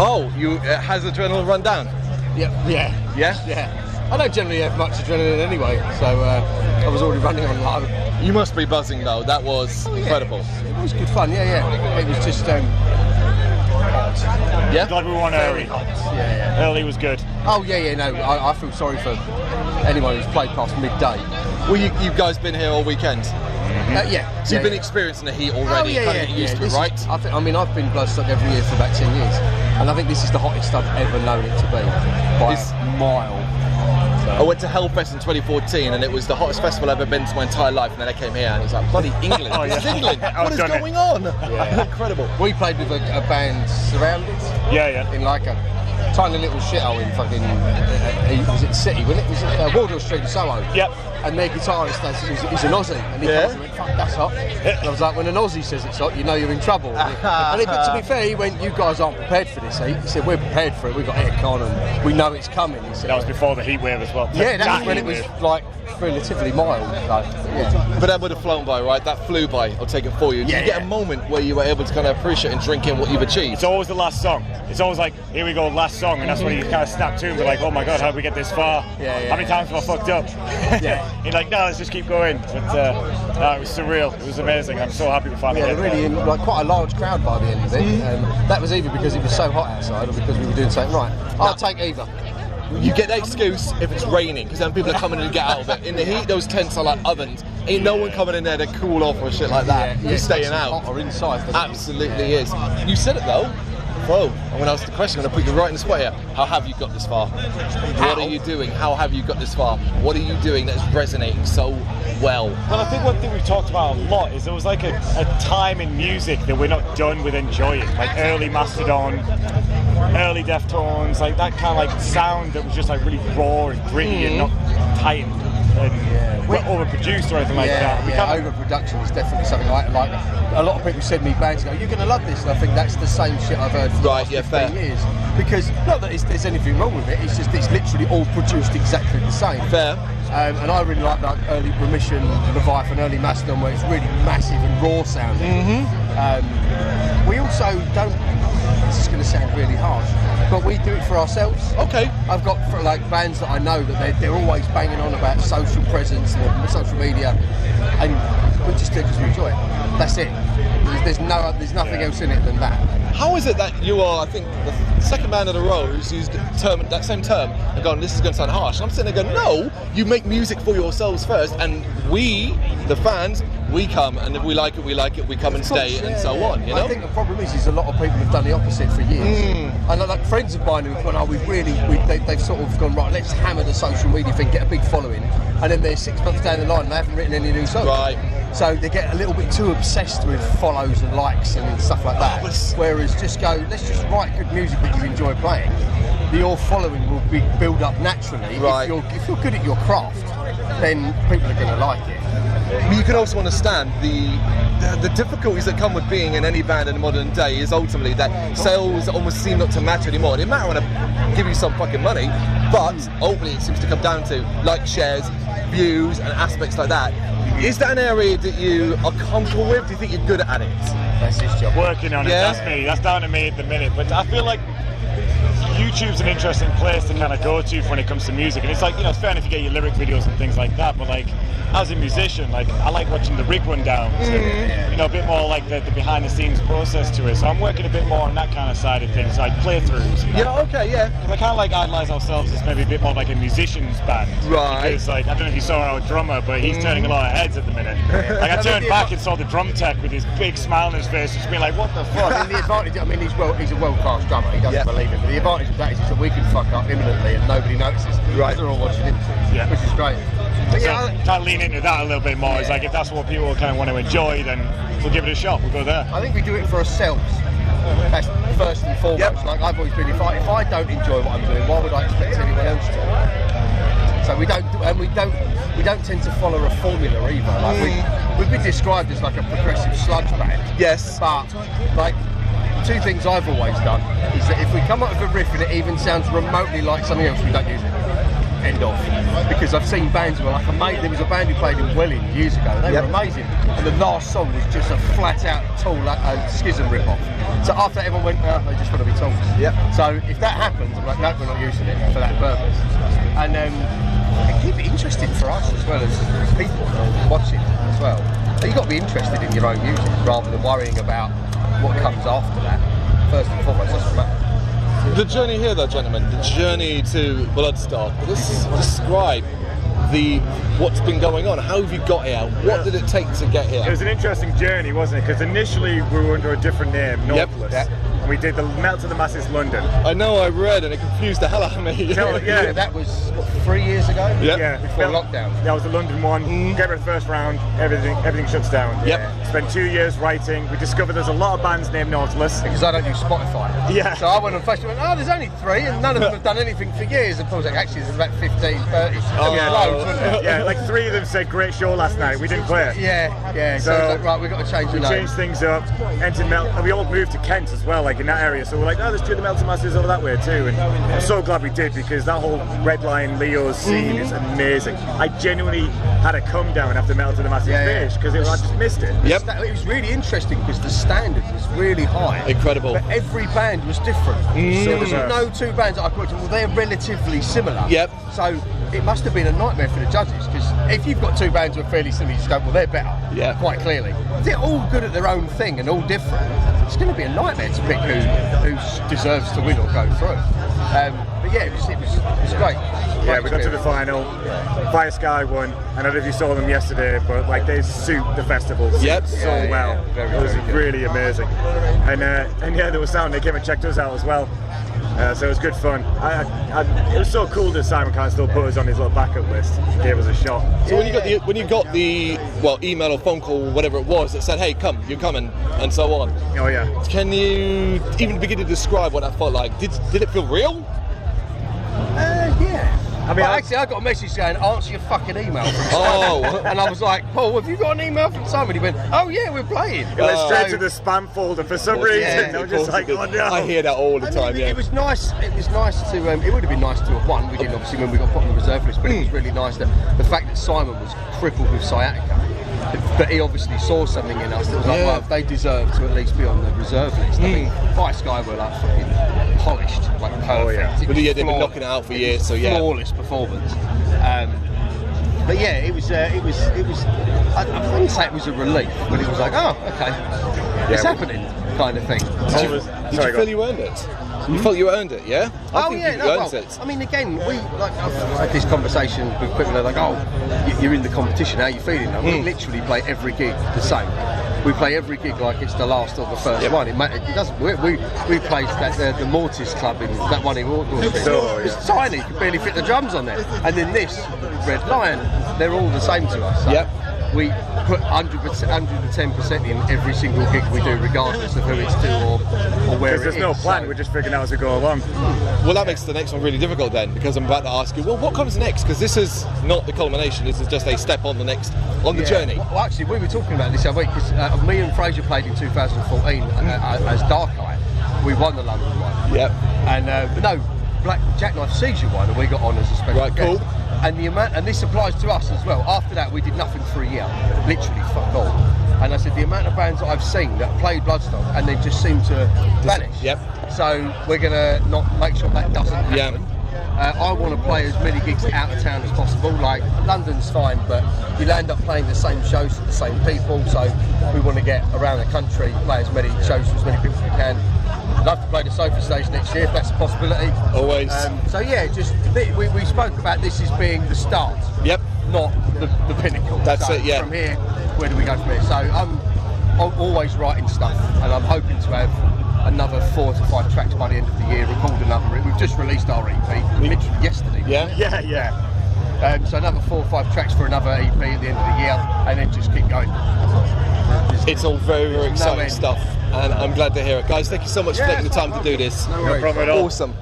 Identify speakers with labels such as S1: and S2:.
S1: Oh, has adrenaline run down?
S2: Yeah. I don't generally have much adrenaline anyway, so I was already running on low.
S1: You must be buzzing though. That was incredible.
S2: It was good fun. Yeah. It was just hot.
S1: Yeah.
S3: Glad we won early.
S2: Hot. Yeah.
S3: Early was good.
S2: Oh yeah. No, I feel sorry for anyone who's played past midday.
S1: Well, you guys been here all weekend.
S2: Yeah.
S1: So you've been experiencing the heat already.
S2: Oh,
S1: Kind of used to it, right?
S2: I've been Bloodstock every year for about 10 years, and I think this is the hottest I've ever known it to be by a mile. So.
S1: I went to Hellfest in 2014 and it was the hottest festival I've ever been to my entire life, and then I came here and it was like, bloody England, this is England, what is going on?
S2: Yeah.
S1: Incredible.
S2: We played with a band, Surrounded, in like a tiny little shithole in fucking, was it the city, wasn't it? Was it Waldorf Street in Soho?
S3: Yep.
S2: And their guitarist, he's an Aussie, and he comes and went, fuck, that's hot. And I was like, when an Aussie says it's hot, you know you're in trouble. But to be fair, he went, you guys aren't prepared for this heat. He said, we're prepared for it, we've got aircon and we know it's coming. He said,
S3: that was before the heat wave as well.
S2: Yeah, that was when it was like relatively mild.
S1: But that would have flown by, right? That flew by, I'll take it for you. Did you get a moment where you were able to kind of appreciate and drink in what you've achieved?
S3: It's always the last song. It's always like, here we go, last song, and that's when you kind of snap to and be like, oh my god, how did we get this far? How many times have I fucked up? You're like, no, let's just keep going. But it was surreal. It was amazing. I'm so happy we finally did
S2: really like quite a large crowd by the end of it. That was either because it was so hot outside or because we were doing something right. I'll take either.
S1: You get the excuse if it's raining, because then people are coming in to get out of it. In the heat, those tents are like ovens. Ain't no one coming in there to cool off or shit like that. You're staying out.
S2: Or inside.
S1: Absolutely is. You said it though. Whoa, I'm going to ask the question, I'm going to put you right in the spot here. How have you got this far? What are you doing? How have you got this far? What are you doing that's resonating so well?
S3: Well, I think one thing we've talked about a lot is there was like a time in music that we're not done with enjoying. Like early Mastodon, early Deftones, like that kind of like sound that was just like really raw and gritty and not tight and overproduced or anything like that.
S2: Overproduction is definitely something I like. A lot of people send me bands and go, you're going to love this, and I think that's the same shit I've heard for the last 15 years. Because, not that there's anything wrong with it, it's just it's literally all produced exactly the same.
S1: Fair.
S2: And I really like early Remission, Leviathan, early Mastodon, where it's really massive and raw sounding. We also don't, this is going to sound really harsh, but we do it for ourselves.
S1: Okay.
S2: I've got like bands that I know that they're always banging on about social presence and social media, and we just do it because we enjoy it. That's it. There's nothing else in it than that.
S1: How is it that you are, I think, the second band in a row who's used that same term and gone, this is going to sound harsh? And I'm sitting there going, no, you make music for yourselves first, and we, the fans, we come, and if we like it, we come and stay, and so on, you know?
S2: I think the problem is a lot of people have done the opposite for years. And like friends of mine who've gone, they've sort of gone, right, let's hammer the social media thing, get a big following, and then they're 6 months down the line and they haven't written any new songs.
S1: Right.
S2: So they get a little bit too obsessed with follows and likes and stuff like that. Whereas just go, let's just write good music that you enjoy playing. Your following will build up naturally.
S1: Right.
S2: If you're good at your craft, then people are going to like it.
S1: But you can also understand the difficulties that come with being in any band in the modern day is ultimately that sales almost seem not to matter anymore. They matter when I give you some fucking money, but ultimately it seems to come down to like shares, views, and aspects like that. Is that an area that you are comfortable with? Do you think you're good at it?
S2: That's his job.
S3: Working on it, that's me. That's down to me at the minute. But I feel like YouTube's an interesting place to kind of go to when it comes to music, and it's like, it's fair enough you get your lyric videos and things like that, but like as a musician, like I like watching the rig rundowns, and, a bit more like the behind the scenes process to it. So I'm working a bit more on that kind of side of things, like playthroughs. Because I kind of like idolize ourselves as maybe a bit more like a musician's band.
S1: Right.
S3: Because like I don't know if you saw our drummer, but he's turning a lot of heads at the minute. Like I turned back and saw the drum tech with his big smile on his face, just being like, what the fuck?
S2: And the advantage, he's a world-class drummer. He doesn't believe it, but the advantage of that is that we can fuck up imminently and nobody notices.
S1: Right.
S2: They're all watching it, which is great. But
S3: try to lean into that a little bit more. It's like if that's what people kind of want to enjoy, then we'll give it a shot. We'll go there.
S2: I think we do it for ourselves. That's first and foremost. Like I've always been, if I don't enjoy what I'm doing, why would I expect anyone else to? So we don't tend to follow a formula either. Like we've been described as like a progressive sludge band.
S1: Yes.
S2: But like two things I've always done is that if we come up with a riff and it even sounds remotely like something else, we don't use it. end of, because I've seen bands where like there was a band who played in Welling years ago. They were amazing, and the last song was just a flat out Tool Schism rip off. So after that, everyone went, oh, they just want to be Tools. So if that happens, I'm like, no, we're not using it for that purpose. And keep it interesting for us as well as people watching as well. So you've got to be interested in your own music rather than worrying about what comes after that. First and foremost, that's what matters.
S1: The journey here, though, gentlemen, the journey to Bloodstock. Let's describe what's been going on. How have you got here? What did it take to get here?
S3: It was an interesting journey, wasn't it? Because initially we were under a different name, Nautilus. We did the Metal to the Masses London.
S1: I know, I read, and it confused the hell out of me.
S2: That was what, 3 years ago. Before lockdown.
S3: That was the London one. Get rid of the first round. Everything shuts down. Spent 2 years writing. We discovered there's a lot of bands named Nautilus.
S2: Because I don't use Spotify. So I went on festival and there's only 3, and none of them have done anything for years. And I was like, actually, there's about 15, 30. Loads, wasn't it?
S3: Like 3 of them said, great show last night. We didn't play it.
S2: So it was like, right, we've got to change the name.
S3: We changed things up. Entered Metal, and we all moved to Kent as well, like in that area. So we're like, oh, there's 2 of the Metal to Masses over that way too. And I'm so glad we did, because that whole Red Line Leo's scene is amazing. I genuinely had a come down after Metal to the Masses finished, because I just missed it.
S2: It was really interesting because the standard was really high.
S1: Incredible.
S2: But every band was different. So there's no 2 bands that I put, well, they're relatively similar. So it must have been a nightmare for the judges, because if you've got 2 bands who are fairly similar, you just go, well, they're better. Quite clearly. If they're all good at their own thing and all different, it's going to be a nightmare to pick who deserves to win or go through. But yeah, it was great.
S3: We got to the final. Fire Sky won. I don't know if you saw them yesterday, but like they suit the festival so well. It was really amazing. And there was sound. They came and checked us out as well. So it was good fun. It was so cool that Simon kind of still put us on his little backup list, gave us a shot.
S1: So when you got the email or phone call, whatever it was, that said, "Hey, come, you're coming," and so on.
S3: Oh yeah.
S1: Can you even begin to describe what that felt like? Did it feel real?
S2: Yeah. I mean, actually, I got a message saying, answer your fucking email from Simon. And I was like, Paul, have you got an email from Simon? He went, oh yeah, we're playing.
S3: It went straight to the spam folder for some reason. I was just like, oh no.
S1: I hear that all the time,
S2: It was nice. It was nice to, it would have been nice to have won. We didn't, obviously, when we got put on the reserve list, but it was really nice that the fact that Simon was crippled with sciatica, but he obviously saw something in us that was like, well, they deserve to at least be on the reserve list. I mean, Fire Sky were like fucking polished, like perfect.
S1: But they've been knocking it out for years, so
S2: flawless performance. But yeah, it was. I wouldn't say it was a relief, but it was like, oh, okay, it's happening, kind of thing.
S1: Did you feel you earned it? You felt you earned it, yeah? I think you earned it.
S2: I mean, again, I've had this conversation with people. They're like, "Oh, you're in the competition. How are you feeling?" And we literally play every gig the same. We play every gig like it's the last or the first one. It doesn't. We played the Mortis Club in that one in Auckland. It's tiny. You can barely fit the drums on there. And then this Red Lion, they're all the same to us. So we put 110% in every single gig we do, regardless of who it's to or where it is.
S3: There's no plan. We're just figuring out as we go along.
S1: Well, that makes the next one really difficult then, because I'm about to ask you, well, what comes next? Because this is not the culmination. This is just a step on the journey.
S2: Well, actually, we were talking about this the other week, because me and Fraser played in 2014 as Dark Eye. We won the London one. And Black Jackknife Seizure won, and we got on as a special guest. Cool. And this applies to us as well. After that, we did nothing for a year, literally fuck all. And I said, the amount of bands that I've seen that played Bloodstock and then just seem to vanish. So we're gonna not make sure that doesn't happen. I want to play as many gigs out of town as possible. Like London's fine, but you'll end up playing the same shows to the same people. So we want to get around the country, play as many shows to as many people as we can. I'd love to play the Sofa Stage next year if that's a possibility.
S1: Always.
S2: So yeah, just we spoke about this as being the start. Not the pinnacle.
S1: That's it. Yeah.
S2: From here, where do we go from here? So I'm always writing stuff, and I'm hoping to have another 4 to 5 tracks by the end of the year. Record another. We've just released our EP literally yesterday. So another 4 or 5 tracks for another EP at the end of the year, and then just keep going.
S1: It's all very, very exciting stuff, and I'm glad to hear it. Guys, thank you so much for taking the time to do this.
S3: No problem at all.
S1: Awesome.